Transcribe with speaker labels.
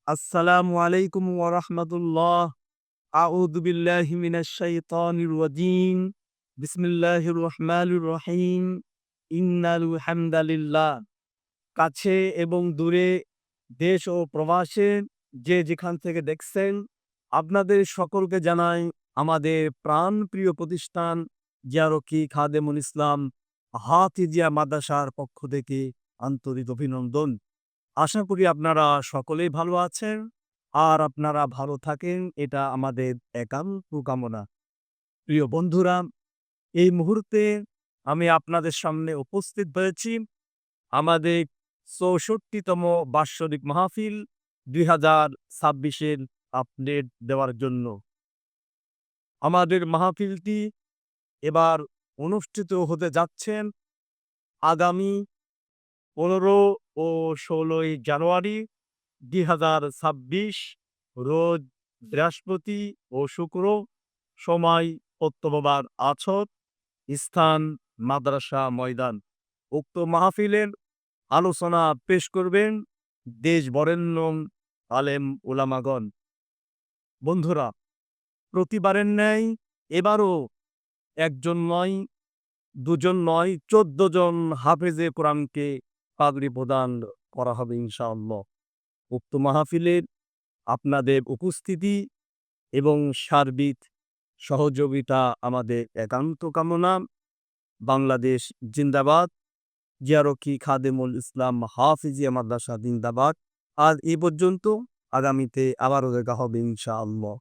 Speaker 1: আসসালামু আলাইকুম ওয়া রাহমাতুল্লাহ। আউযু বিল্লাহি মিনাশ শাইতানির রাজীম। বিসমিল্লাহির রহমানির রহিম। ইন্নাল হামদালিল্লাহ। কাছে এবং দূরে, দেশ ও প্রবাসে যে যেখান থেকে দেখছেন, আপনাদের সকলকে জানাই আমাদের প্রাণপ্রিয় প্রতিষ্ঠান জিয়ারকি খাদেমুল ইসলাম হাফিজিয়া মাদ্রাসার পক্ষ থেকে আন্তরিক অভিনন্দন। আশা করি আপনারা সকলেই ভালো আছেন আর আপনারা ভালো থাকেন, এটা আমাদের একান্ত কামনা। প্রিয় বন্ধুরা, এই মুহূর্তে আমি আপনাদের সামনে উপস্থিত হয়েছি আমাদের ৬৪তম বাৎসরিক মাহফিল ২০২৬ এর আপডেট দেওয়ার জন্য। আমাদের মাহফিলটি এবার অনুষ্ঠিত হতে যাচ্ছেন আগামী ১৫ ও ১৬ই জানুয়ারি ২০২৬ রোজ বৃহস্পতি ও শুক্র, সময় প্রত্যহবার আছর, স্থান মাদ্রাসা ময়দান। উক্ত মাহফিলের আলোচনা পেশ করবেন দেশ বরেণ্য আলেম উলামাগণ। বন্ধুরা, প্রতিবারের ন্যায় এবারও একজন নয়, দুজন নয়, ১৪ জন হাফেজে কোরআনকে পাগড়ি প্রদান করা হবে ইনশাআল্লাহ। উক্ত মাহফিলের আপনাদের উপস্থিতি এবং সার্বিক সহযোগিতা আমাদের একান্ত কামনা। বাংলাদেশ জিন্দাবাদ। জিয়ারকি খাদেমুল ইসলাম হাফিজিয়া মাদ্রাসা জিন্দাবাদ। আজ এই পর্যন্ত, আগামীতে আবারও দেখা হবে ইনশাআল্লাহ।